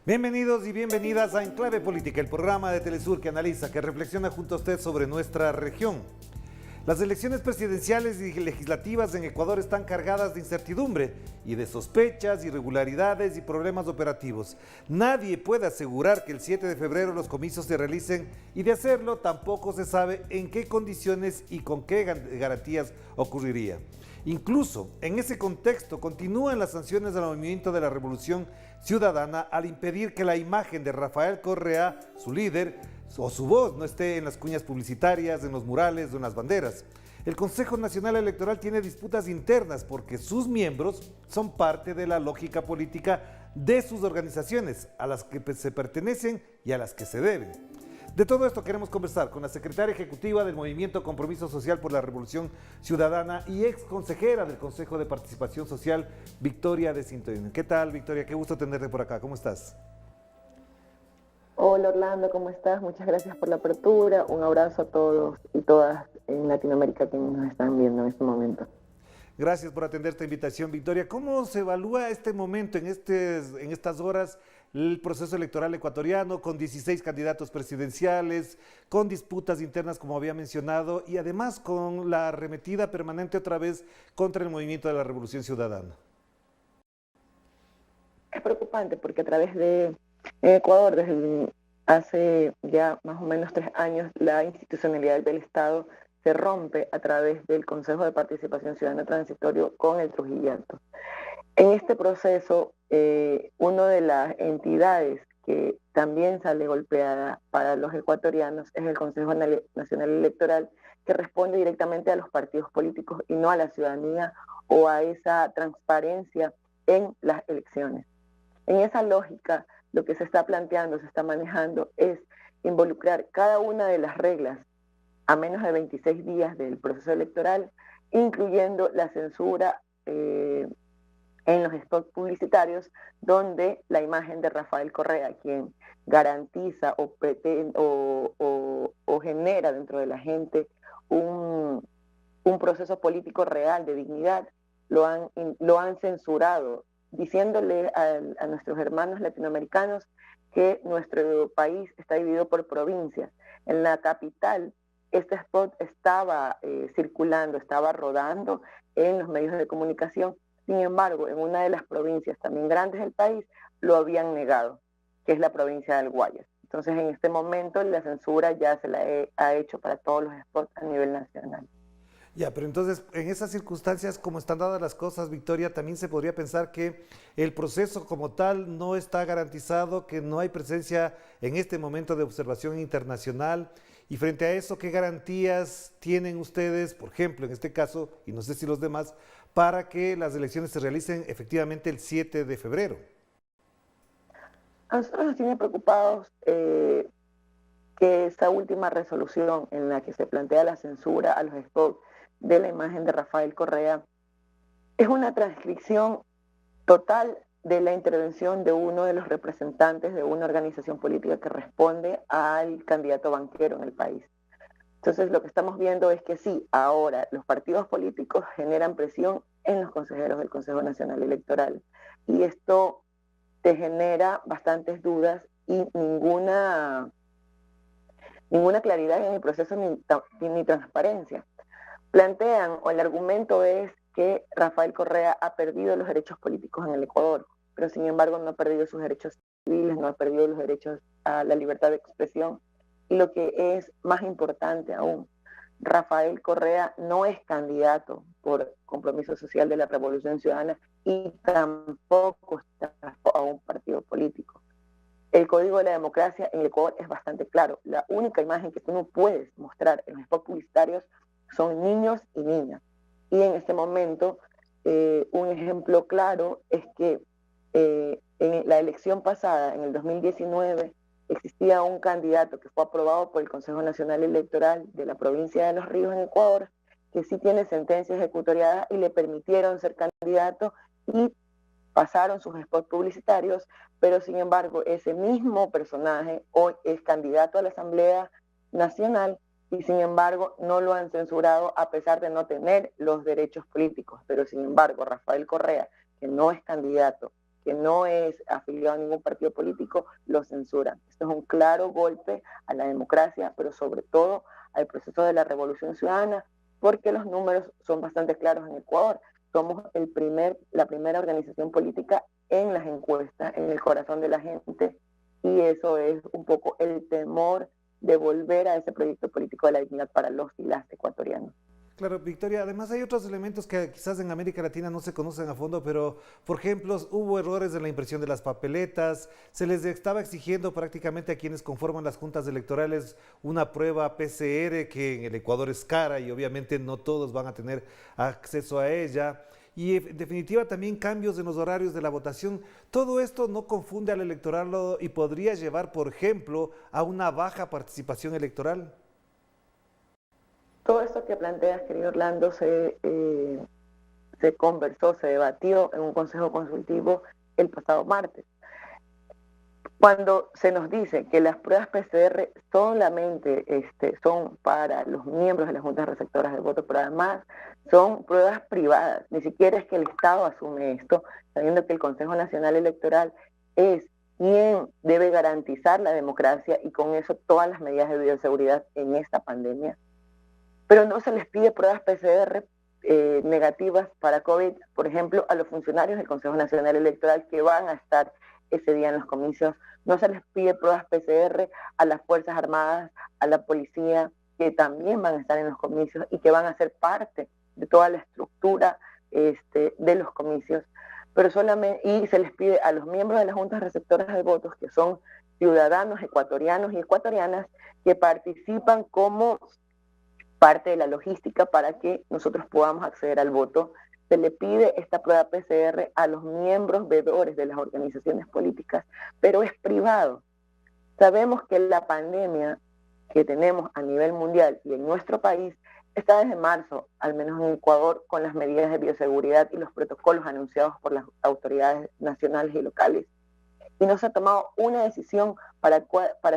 Bienvenidos y bienvenidas a Enclave Política, el programa de Telesur que analiza, que reflexiona junto a usted sobre nuestra región. Las elecciones presidenciales y legislativas en Ecuador están cargadas de incertidumbre y de sospechas, irregularidades y problemas operativos. Nadie puede asegurar que el 7 de febrero los comicios se realicen y de hacerlo tampoco se sabe en qué condiciones y con qué garantías ocurriría. Incluso en ese contexto continúan las sanciones al movimiento de la Revolución Ciudadana al impedir que la imagen de Rafael Correa, su líder, o su voz no esté en las cuñas publicitarias, en los murales o en las banderas. El Consejo Nacional Electoral tiene disputas internas porque sus miembros son parte de la lógica política de sus organizaciones, a las que se pertenecen y a las que se deben. De todo esto queremos conversar con la secretaria ejecutiva del Movimiento Compromiso Social por la Revolución Ciudadana y ex consejera del Consejo de Participación Social, Victoria de Cintorín. ¿Qué tal, Victoria? Qué gusto tenerte por acá. ¿Cómo estás? Hola Orlando, ¿cómo estás? Muchas gracias por la apertura. Un abrazo a todos y todas en Latinoamérica que nos están viendo en este momento. Gracias por atender esta invitación, Victoria. ¿Cómo se evalúa este momento, en estas horas, el proceso electoral ecuatoriano, con 16 candidatos presidenciales, con disputas internas, como había mencionado, y además con la arremetida permanente otra vez contra el movimiento de la Revolución Ciudadana? Es preocupante porque a través de Ecuador, desde hace ya más o menos 3 años, la institucionalidad del Estado se rompe a través del Consejo de Participación Ciudadana Transitorio con el Trujillato. En este proceso, una de las entidades que también sale golpeada para los ecuatorianos es el Consejo Nacional Electoral, que responde directamente a los partidos políticos y no a la ciudadanía o a esa transparencia en las elecciones. En esa lógica, lo que se está planteando, se está manejando, es involucrar cada una de las reglas a menos de 26 días del proceso electoral, incluyendo la censura en los spots publicitarios, donde la imagen de Rafael Correa, quien garantiza o pretende o genera dentro de la gente un proceso político real de dignidad, lo han censurado, diciéndole a nuestros hermanos latinoamericanos que nuestro país está dividido por provincias. En la capital, este spot estaba circulando, estaba rodando en los medios de comunicación. Sin embargo, en una de las provincias también grandes del país lo habían negado, que es la provincia del Guayas. Entonces, en este momento, la censura ya se la ha hecho para todos los spots a nivel nacional. Ya, pero entonces, en esas circunstancias, como están dadas las cosas, Victoria, también se podría pensar que el proceso como tal no está garantizado, que no hay presencia en este momento de observación internacional. Y frente a eso, ¿qué garantías tienen ustedes, por ejemplo, en este caso, y no sé si los demás, para que las elecciones se realicen efectivamente el 7 de febrero? A nosotros nos tiene preocupados que esta última resolución en la que se plantea la censura a los spots de la imagen de Rafael Correa es una transcripción total de la intervención de uno de los representantes de una organización política que responde al candidato banquero en el país. Entonces, lo que estamos viendo es que sí, ahora los partidos políticos generan presión en los consejeros del Consejo Nacional Electoral y esto te genera bastantes dudas y ninguna claridad en el proceso ni transparencia. Plantean, o el argumento es que Rafael Correa ha perdido los derechos políticos en el Ecuador, pero sin embargo no ha perdido sus derechos civiles, no ha perdido los derechos a la libertad de expresión. Y lo que es más importante aún, Rafael Correa no es candidato por Compromiso Social de la Revolución Ciudadana y tampoco está a un partido político. El Código de la Democracia en el Ecuador es bastante claro. La única imagen que tú no puedes mostrar en los spots publicitarios son niños y niñas. Y en este momento, un ejemplo claro es que en la elección pasada, en el 2019, existía un candidato que fue aprobado por el Consejo Nacional Electoral de la provincia de Los Ríos en Ecuador, que sí tiene sentencia ejecutoriada y le permitieron ser candidato y pasaron sus spots publicitarios, pero sin embargo ese mismo personaje hoy es candidato a la Asamblea Nacional y sin embargo no lo han censurado a pesar de no tener los derechos políticos. Pero sin embargo Rafael Correa, que no es candidato, que no es afiliado a ningún partido político, lo censuran. Esto es un claro golpe a la democracia, pero sobre todo al proceso de la revolución ciudadana, porque los números son bastante claros en Ecuador. Somos la primera organización política en las encuestas, en el corazón de la gente, y eso es un poco el temor de volver a ese proyecto político de la dignidad para los y las ecuatorianos. Claro, Victoria, además hay otros elementos que quizás en América Latina no se conocen a fondo, pero por ejemplo, hubo errores en la impresión de las papeletas, se les estaba exigiendo prácticamente a quienes conforman las juntas electorales una prueba PCR que en el Ecuador es cara y obviamente no todos van a tener acceso a ella. Y en definitiva también cambios en los horarios de la votación. Todo esto no confunde al electorado y podría llevar, por ejemplo, a una baja participación electoral. Todo esto que planteas, querido Orlando, se conversó, se debatió en un consejo consultivo el pasado martes. Cuando se nos dice que las pruebas PCR solamente son para los miembros de las juntas receptoras del voto, pero además son pruebas privadas, ni siquiera es que el Estado asume esto, sabiendo que el Consejo Nacional Electoral es quien debe garantizar la democracia y con eso todas las medidas de bioseguridad en esta pandemia. Pero no se les pide pruebas PCR negativas para COVID, por ejemplo, a los funcionarios del Consejo Nacional Electoral que van a estar ese día en los comicios. No se les pide pruebas PCR a las Fuerzas Armadas, a la policía, que también van a estar en los comicios y que van a ser parte de toda la estructura de los comicios. Pero solamente, y se les pide a los miembros de las juntas receptoras de votos, que son ciudadanos ecuatorianos y ecuatorianas, que participan como parte de la logística para que nosotros podamos acceder al voto. Se le pide esta prueba PCR a los miembros veedores de las organizaciones políticas, pero es privado. Sabemos que la pandemia que tenemos a nivel mundial y en nuestro país está desde marzo, al menos en Ecuador, con las medidas de bioseguridad y los protocolos anunciados por las autoridades nacionales y locales. Y no se ha tomado una decisión para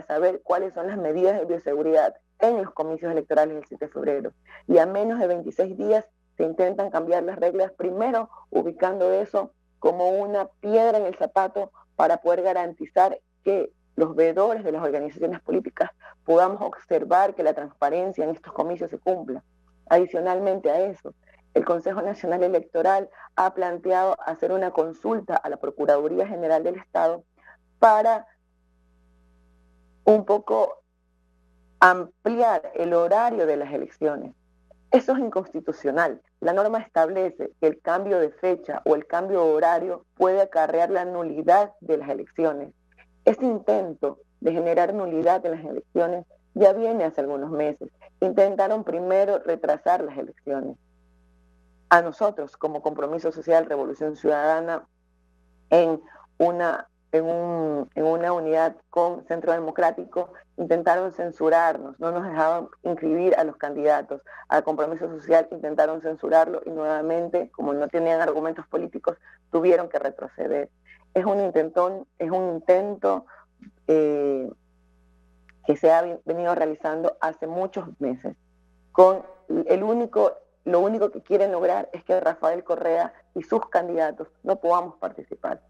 saber cuáles son las medidas de bioseguridad en los comicios electorales del 7 de febrero. Y a menos de 26 días se intentan cambiar las reglas, primero ubicando eso como una piedra en el zapato para poder garantizar que los veedores de las organizaciones políticas podamos observar que la transparencia en estos comicios se cumpla. Adicionalmente a eso, el Consejo Nacional Electoral ha planteado hacer una consulta a la Procuraduría General del Estado para un poco ampliar el horario de las elecciones. Eso es inconstitucional. La norma establece que el cambio de fecha o el cambio de horario puede acarrear la nulidad de las elecciones. Este intento de generar nulidad en las elecciones ya viene hace algunos meses. Intentaron primero retrasar las elecciones. A nosotros, como Compromiso Social Revolución Ciudadana, en una unidad con Centro Democrático, intentaron censurarnos, no nos dejaban inscribir a los candidatos. A Compromiso Social intentaron censurarlo y nuevamente, como no tenían argumentos políticos, tuvieron que retroceder. Es un intento que se ha venido realizando hace muchos meses. Lo único que quieren lograr es que Rafael Correa y sus candidatos no podamos participar.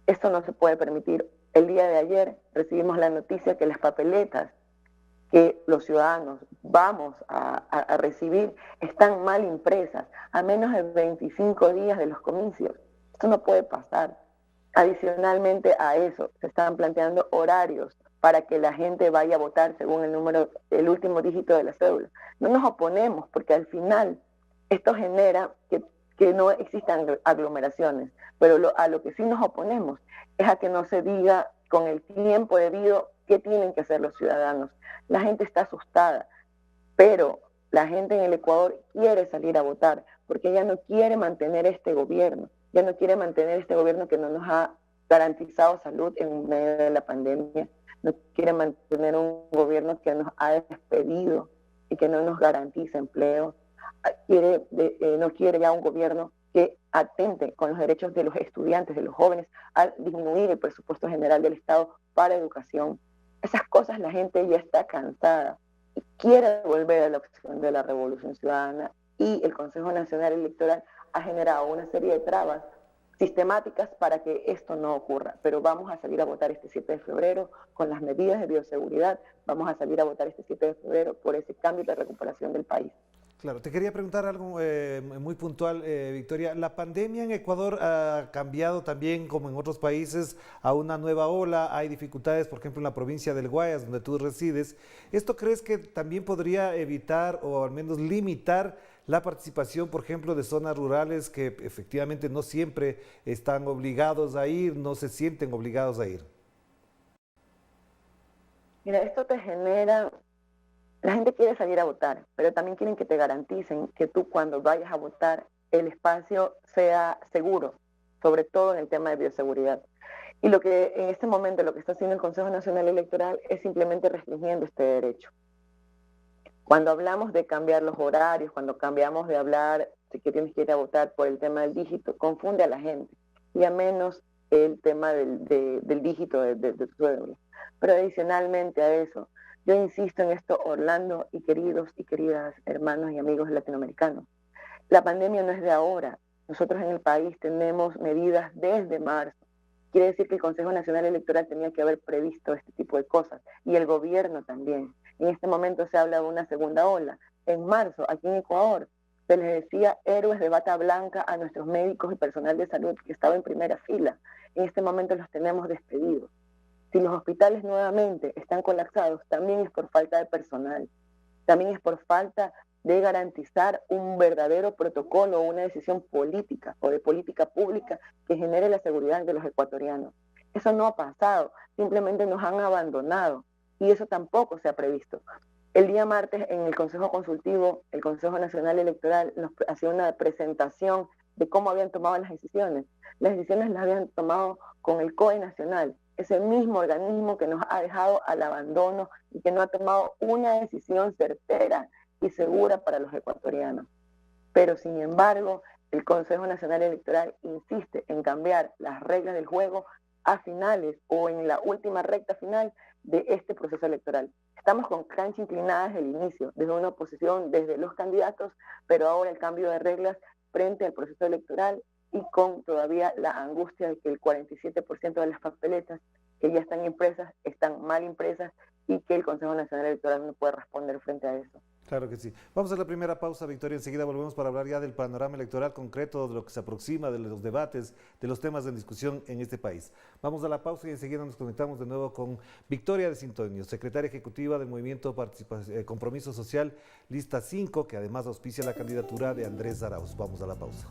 Esto no se puede permitir. El día de ayer recibimos la noticia que las papeletas que los ciudadanos vamos a recibir están mal impresas a menos de 25 días de los comicios. Esto no puede pasar. Adicionalmente a eso, se están planteando horarios para que la gente vaya a votar según el último dígito de la cédula. No nos oponemos porque al final esto genera que no existan aglomeraciones, pero a lo que sí nos oponemos es a que no se diga con el tiempo debido qué tienen que hacer los ciudadanos. La gente está asustada, pero la gente en el Ecuador quiere salir a votar porque ella no quiere mantener este gobierno, ya no quiere mantener este gobierno que no nos ha garantizado salud en medio de la pandemia, no quiere mantener un gobierno que nos ha despedido y que no nos garantiza empleo. No quiere ya un gobierno que atente con los derechos de los estudiantes, de los jóvenes, al disminuir el presupuesto general del Estado para educación. Esas cosas la gente ya está cansada y quiere volver a la opción de la Revolución Ciudadana, y el Consejo Nacional Electoral ha generado una serie de trabas sistemáticas para que esto no ocurra. Pero vamos a salir a votar este 7 de febrero con las medidas de bioseguridad, vamos a salir a votar este 7 de febrero por ese cambio de recuperación del país. Claro, te quería preguntar algo muy puntual, Victoria. ¿La pandemia en Ecuador ha cambiado también, como en otros países, a una nueva ola? Hay dificultades, por ejemplo, en la provincia del Guayas, donde tú resides. ¿Esto crees que también podría evitar o al menos limitar la participación, por ejemplo, de zonas rurales que efectivamente no siempre están obligados a ir, no se sienten obligados a ir? Mira, esto te genera. La gente quiere salir a votar, pero también quieren que te garanticen que tú, cuando vayas a votar, el espacio sea seguro, sobre todo en el tema de bioseguridad. Y lo que en este momento lo que está haciendo el Consejo Nacional Electoral es simplemente restringiendo este derecho. Cuando hablamos de cambiar los horarios, cuando cambiamos de hablar de que tienes que ir a votar por el tema del dígito, confunde a la gente, y a menos el tema del dígito de tu cédula. Pero adicionalmente a eso, yo insisto en esto, Orlando y queridos y queridas hermanos y amigos latinoamericanos. La pandemia no es de ahora. Nosotros en el país tenemos medidas desde marzo. Quiere decir que el Consejo Nacional Electoral tenía que haber previsto este tipo de cosas, y el gobierno también. En este momento se habla de una segunda ola. En marzo, aquí en Ecuador, se les decía héroes de bata blanca a nuestros médicos y personal de salud que estaba en primera fila. En este momento los tenemos despedidos. Si los hospitales nuevamente están colapsados, también es por falta de personal, también es por falta de garantizar un verdadero protocolo o una decisión política o de política pública que genere la seguridad de los ecuatorianos. Eso no ha pasado, simplemente nos han abandonado, y eso tampoco se ha previsto. El día martes, en el Consejo Consultivo, el Consejo Nacional Electoral nos hacía una presentación de cómo habían tomado las decisiones. Las decisiones las habían tomado con el COE Nacional, ese mismo organismo que nos ha dejado al abandono y que no ha tomado una decisión certera y segura para los ecuatorianos. Pero sin embargo, el Consejo Nacional Electoral insiste en cambiar las reglas del juego a finales o en la última recta final de este proceso electoral. Estamos con cancha inclinada desde el inicio, desde una oposición, desde los candidatos, pero ahora el cambio de reglas frente al proceso electoral, y con todavía la angustia de que el 47% de las papeletas que ya están impresas están mal impresas, y que el Consejo Nacional Electoral no puede responder frente a eso. Claro que sí. Vamos a la primera pausa, Victoria. Enseguida volvemos para hablar ya del panorama electoral concreto, de lo que se aproxima, de los debates, de los temas en discusión en este país. Vamos a la pausa y enseguida nos conectamos de nuevo con Victoria de Sintonio, secretaria ejecutiva del Movimiento Compromiso Social, lista 5, que además auspicia la candidatura de Andrés Arauz. Vamos a la pausa.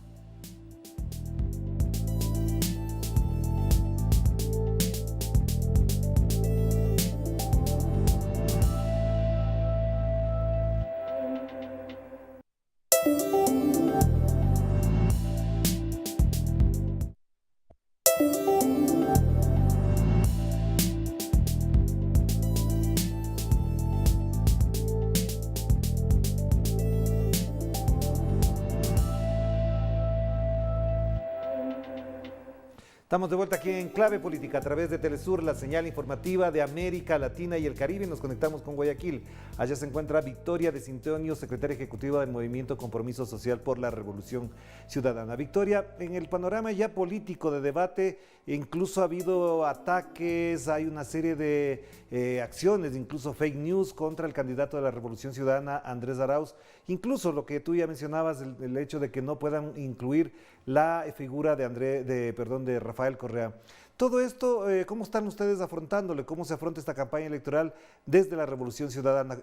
Estamos de vuelta aquí en Clave Política a través de Telesur, la señal informativa de América Latina y el Caribe. Nos conectamos con Guayaquil. Allá se encuentra Victoria de Sintonio, secretaria ejecutiva del Movimiento Compromiso Social por la Revolución Ciudadana. Victoria, en el panorama ya político de debate, incluso ha habido ataques, hay una serie de acciones, incluso fake news contra el candidato de la Revolución Ciudadana, Andrés Arauz. Incluso lo que tú ya mencionabas, el hecho de que no puedan incluir la figura de Rafael Correa. Todo esto, ¿cómo están ustedes afrontándole? ¿Cómo se afronta esta campaña electoral desde la Revolución Ciudadana?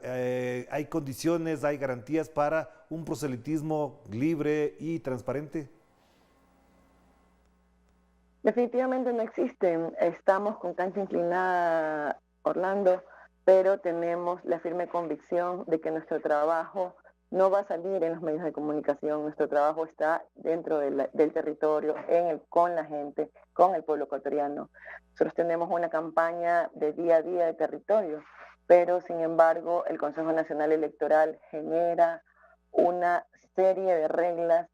¿Hay condiciones, hay garantías para un proselitismo libre y transparente? Definitivamente no existen. Estamos con cancha inclinada, Orlando, pero tenemos la firme convicción de que nuestro trabajo no va a salir en los medios de comunicación. Nuestro trabajo está dentro del territorio, con la gente, con el pueblo ecuatoriano. Nosotros tenemos una campaña de día a día de territorio, pero sin embargo el Consejo Nacional Electoral genera una serie de reglas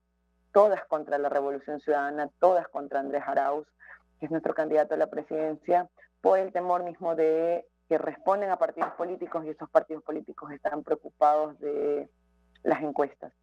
todas contra la Revolución Ciudadana, todas contra Andrés Arauz, que es nuestro candidato a la presidencia, por el temor mismo de que responden a partidos políticos y esos partidos políticos están preocupados de las encuestas.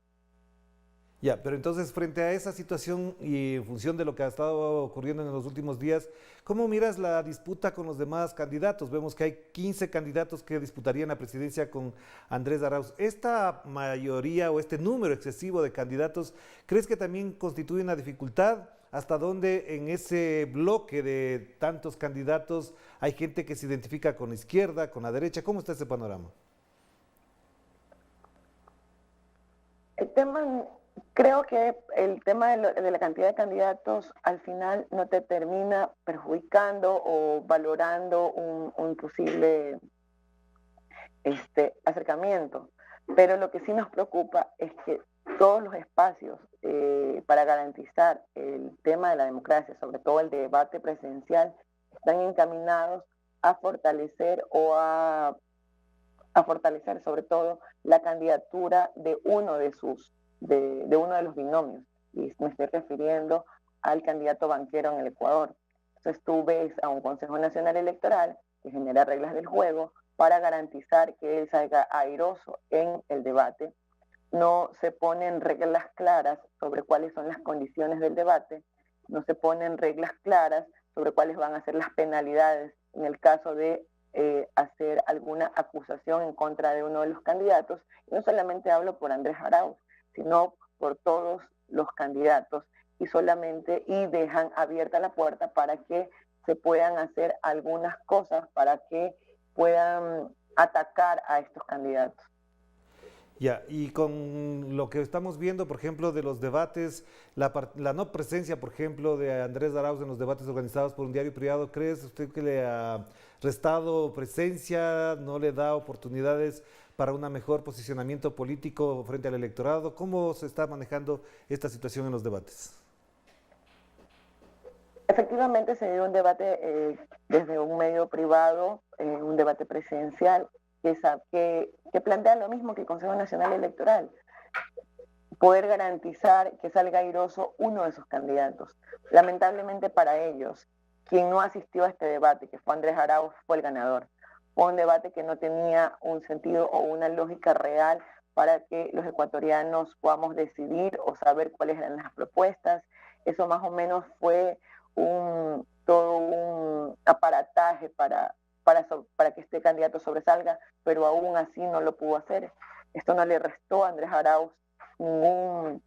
Ya, pero entonces frente a esa situación y en función de lo que ha estado ocurriendo en los últimos días, ¿cómo miras la disputa con los demás candidatos? Vemos que hay 15 candidatos que disputarían la presidencia con Andrés Arauz. ¿Esta mayoría o este número excesivo de candidatos, crees que también constituye una dificultad? ¿Hasta dónde en ese bloque de tantos candidatos hay gente que se identifica con la izquierda, con la derecha? ¿Cómo está ese panorama? El tema, creo que el tema de la cantidad de candidatos al final no te termina perjudicando o valorando un posible acercamiento. Pero lo que sí nos preocupa es que todos los espacios para garantizar el tema de la democracia, sobre todo el debate presidencial, están encaminados a fortalecer o a fortalecer sobre todo la candidatura de uno de uno de los binomios. Y me estoy refiriendo al candidato banquero en el Ecuador. Entonces tú ves a un Consejo Nacional Electoral que genera reglas del juego para garantizar que él salga airoso en el debate. No se ponen reglas claras sobre cuáles son las condiciones del debate, no se ponen reglas claras sobre cuáles van a ser las penalidades en el caso de hacer alguna acusación en contra de uno de los candidatos. Y no solamente hablo por Andrés Arauz, sino por todos los candidatos y dejan abierta la puerta para que se puedan hacer algunas cosas para que puedan atacar a estos candidatos. Ya, y con lo que estamos viendo, por ejemplo, de los debates, la no presencia, por ejemplo, de Andrés Arauz en los debates organizados por un diario privado, ¿crees usted que le ha restado presencia, no le da oportunidades para un mejor posicionamiento político frente al electorado? ¿Cómo se está manejando esta situación en los debates? Efectivamente se dio un debate desde un medio privado, un debate presidencial, que plantea lo mismo que el Consejo Nacional Electoral, poder garantizar que salga airoso uno de sus candidatos. Lamentablemente para ellos, quien no asistió a este debate, que fue Andrés Arauz, fue el ganador. Fue un debate que no tenía un sentido o una lógica real para que los ecuatorianos podamos decidir o saber cuáles eran las propuestas. Eso más o menos fue todo un aparataje para que este candidato sobresalga, pero aún así no lo pudo hacer. Esto no le restó a Andrés Arauz ningún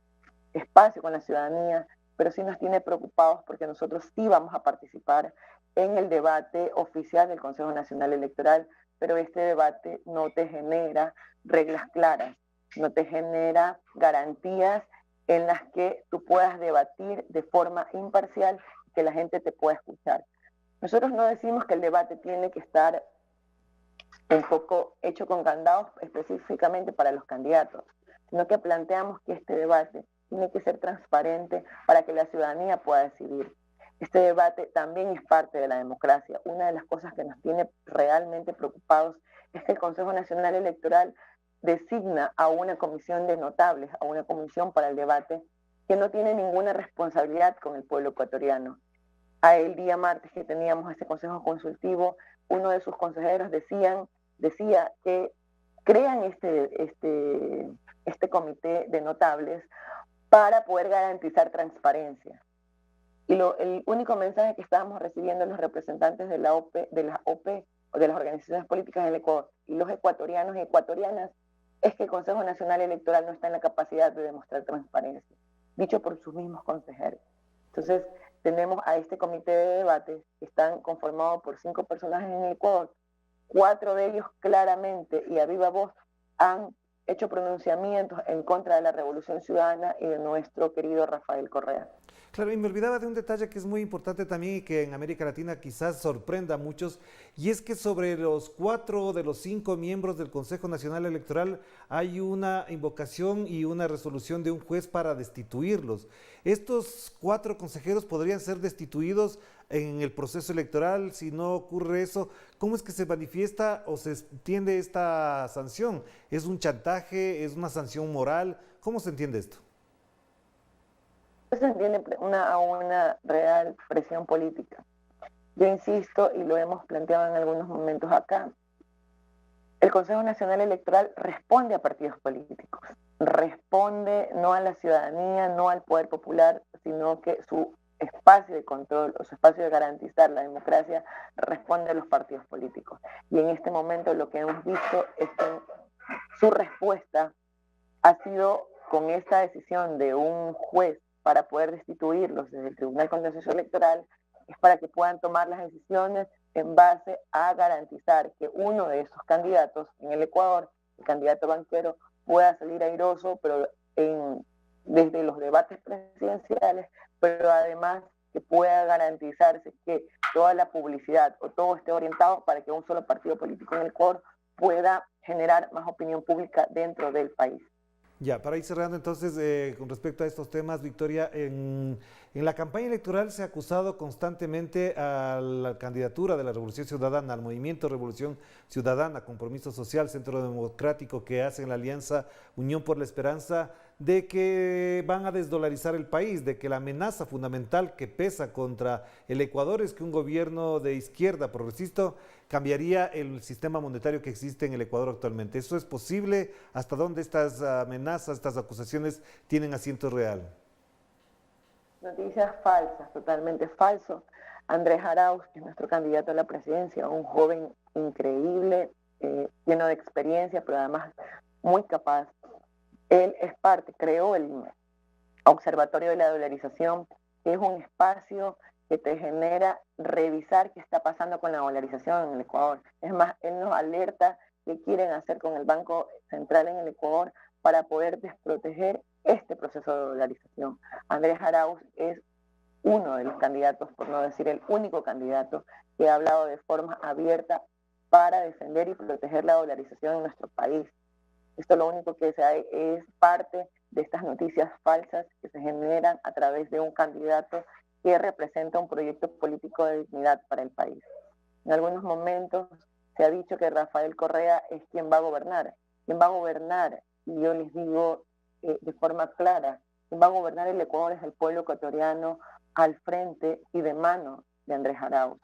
espacio con la ciudadanía, pero sí nos tiene preocupados porque nosotros sí vamos a participar en el debate oficial del Consejo Nacional Electoral, pero este debate no te genera reglas claras, no te genera garantías en las que tú puedas debatir de forma imparcial y que la gente te pueda escuchar. Nosotros no decimos que el debate tiene que estar un poco hecho con candados específicamente para los candidatos, sino que planteamos que este debate tiene que ser transparente para que la ciudadanía pueda decidir. Este debate también es parte de la democracia. Una de las cosas que nos tiene realmente preocupados es que el Consejo Nacional Electoral designa a una comisión de notables, a una comisión para el debate, que no tiene ninguna responsabilidad con el pueblo ecuatoriano. El día martes que teníamos ese consejo consultivo, uno de sus consejeros decía que crean este comité de notables para poder garantizar transparencia. Y el único mensaje que estábamos recibiendo los representantes de la OP, de las organizaciones políticas del Ecuador y los ecuatorianos y ecuatorianas es que el Consejo Nacional Electoral no está en la capacidad de demostrar transparencia, dicho por sus mismos consejeros. Entonces, tenemos a este comité de debates que están conformados por 5 personajes en el Ecuador. 4 de ellos claramente y a viva voz han hecho pronunciamientos en contra de la Revolución Ciudadana y de nuestro querido Rafael Correa. Claro, y me olvidaba de un detalle que es muy importante también y que en América Latina quizás sorprenda a muchos, y es que sobre los 4 de los 5 miembros del Consejo Nacional Electoral hay una invocación y una resolución de un juez para destituirlos. ¿Estos 4 consejeros podrían ser destituidos en el proceso electoral? Si no ocurre eso, ¿cómo es que se manifiesta o se entiende esta sanción? ¿Es un chantaje? ¿Es una sanción moral? ¿Cómo se entiende esto? se entiende a una real presión política. Yo insisto, y lo hemos planteado en algunos momentos acá, el Consejo Nacional Electoral responde a partidos políticos, responde no a la ciudadanía, no al poder popular, sino que su espacio de control o su espacio de garantizar la democracia responde a los partidos políticos. Y en este momento lo que hemos visto es que su respuesta ha sido con esta decisión de un juez para poder destituirlos desde el Tribunal Contencioso Electoral, es para que puedan tomar las decisiones en base a garantizar que uno de esos candidatos en el Ecuador, el candidato banquero, pueda salir airoso, pero desde los debates presidenciales, pero además que pueda garantizarse que toda la publicidad o todo esté orientado para que un solo partido político en el Ecuador pueda generar más opinión pública dentro del país. Ya, para ir cerrando entonces, con respecto a estos temas, Victoria, en la campaña electoral se ha acusado constantemente a la candidatura de la Revolución Ciudadana, al movimiento Revolución Ciudadana, Compromiso Social, Centro Democrático, que hacen la alianza Unión por la Esperanza, de que van a desdolarizar el país, de que la amenaza fundamental que pesa contra el Ecuador es que un gobierno de izquierda progresista cambiaría el sistema monetario que existe en el Ecuador actualmente. ¿Eso es posible? ¿Hasta dónde estas amenazas, estas acusaciones tienen asiento real? Noticias falsas, totalmente falso. Andrés Arauz, que es nuestro candidato a la presidencia, un joven increíble, lleno de experiencia, pero además muy capaz. Él es parte, creó el Observatorio de la Dolarización, que es un espacio que te genera revisar qué está pasando con la dolarización en el Ecuador. Es más, él nos alerta qué quieren hacer con el Banco Central en el Ecuador para poder desproteger este proceso de dolarización. Andrés Arauz es uno de los candidatos, por no decir el único candidato, que ha hablado de forma abierta para defender y proteger la dolarización en nuestro país. Esto lo único que es parte de estas noticias falsas que se generan a través de un candidato que representa un proyecto político de dignidad para el país. En algunos momentos se ha dicho que Rafael Correa es quien va a gobernar. Quien va a gobernar, y yo les digo de forma clara, quien va a gobernar el Ecuador es el pueblo ecuatoriano al frente y de mano de Andrés Arauz.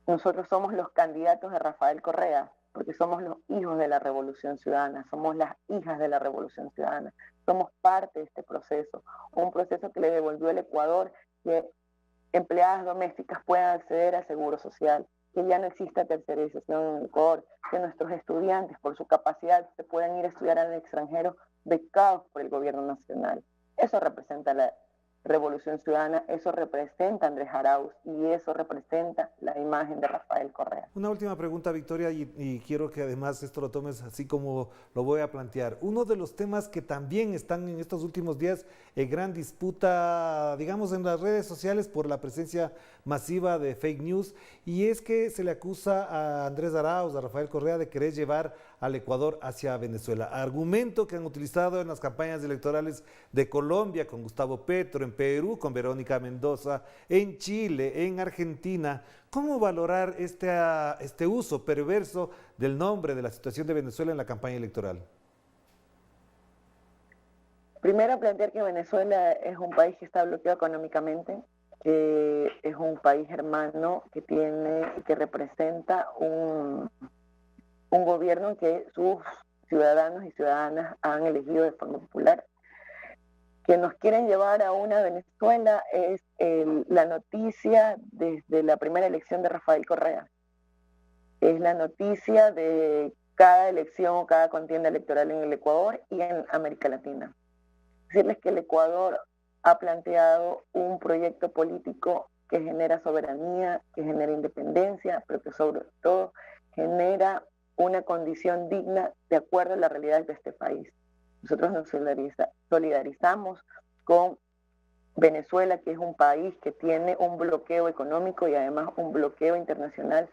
Nosotros somos los candidatos de Rafael Correa, porque somos los hijos de la Revolución Ciudadana, somos las hijas de la Revolución Ciudadana, somos parte de este proceso, un proceso que le devolvió al Ecuador que empleadas domésticas puedan acceder al seguro social, que ya no exista tercerización en el Ecuador, que nuestros estudiantes, por su capacidad, se puedan ir a estudiar al extranjero becados por el gobierno nacional. Eso representa la Revolución Ciudadana, eso representa a Andrés Arauz y eso representa la imagen de Rafael Correa. Una última pregunta, Victoria, y quiero que además esto lo tomes así como lo voy a plantear. Uno de los temas que también están en estos últimos días en gran disputa, digamos, en las redes sociales por la presencia masiva de fake news, y es que se le acusa a Andrés Arauz, a Rafael Correa, de querer llevar al Ecuador hacia Venezuela. Argumento que han utilizado en las campañas electorales de Colombia con Gustavo Petro, en Perú con Verónica Mendoza, en Chile, en Argentina. ¿Cómo valorar este uso perverso del nombre de la situación de Venezuela en la campaña electoral? Primero, plantear que Venezuela es un país que está bloqueado económicamente, que es un país hermano que representa un gobierno que sus ciudadanos y ciudadanas han elegido de forma popular. Que nos quieren llevar a una Venezuela es la noticia desde la primera elección de Rafael Correa. Es la noticia de cada elección o cada contienda electoral en el Ecuador y en América Latina. Decirles que el Ecuador ha planteado un proyecto político que genera soberanía, que genera independencia, pero que sobre todo genera una condición digna de acuerdo a la realidad de este país. Nosotros nos solidarizamos con Venezuela, que es un país que tiene un bloqueo económico y además un bloqueo internacional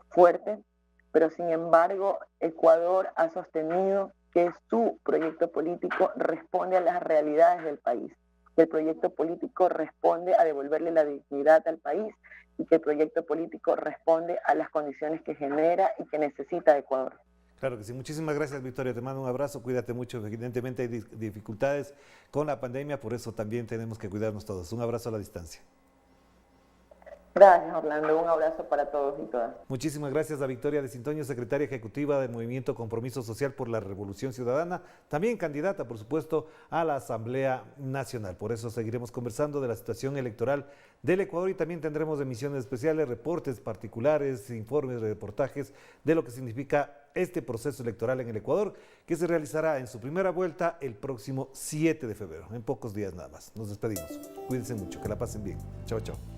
fuerte, pero sin embargo Ecuador ha sostenido que su proyecto político responde a las realidades del país, que el proyecto político responde a devolverle la dignidad al país y que el proyecto político responde a las condiciones que genera y que necesita Ecuador. Claro que sí. Muchísimas gracias, Victoria. Te mando un abrazo. Cuídate mucho. Evidentemente hay dificultades con la pandemia, por eso también tenemos que cuidarnos todos. Un abrazo a la distancia. Gracias, Orlando. Un abrazo para todos y todas. Muchísimas gracias a Victoria de Cintoño, secretaria ejecutiva del Movimiento Compromiso Social por la Revolución Ciudadana, también candidata, por supuesto, a la Asamblea Nacional. Por eso seguiremos conversando de la situación electoral del Ecuador y también tendremos emisiones especiales, reportes particulares, informes, reportajes de lo que significa este proceso electoral en el Ecuador, que se realizará en su primera vuelta el próximo 7 de febrero, en pocos días nada más. Nos despedimos. Cuídense mucho, que la pasen bien. Chao, chao.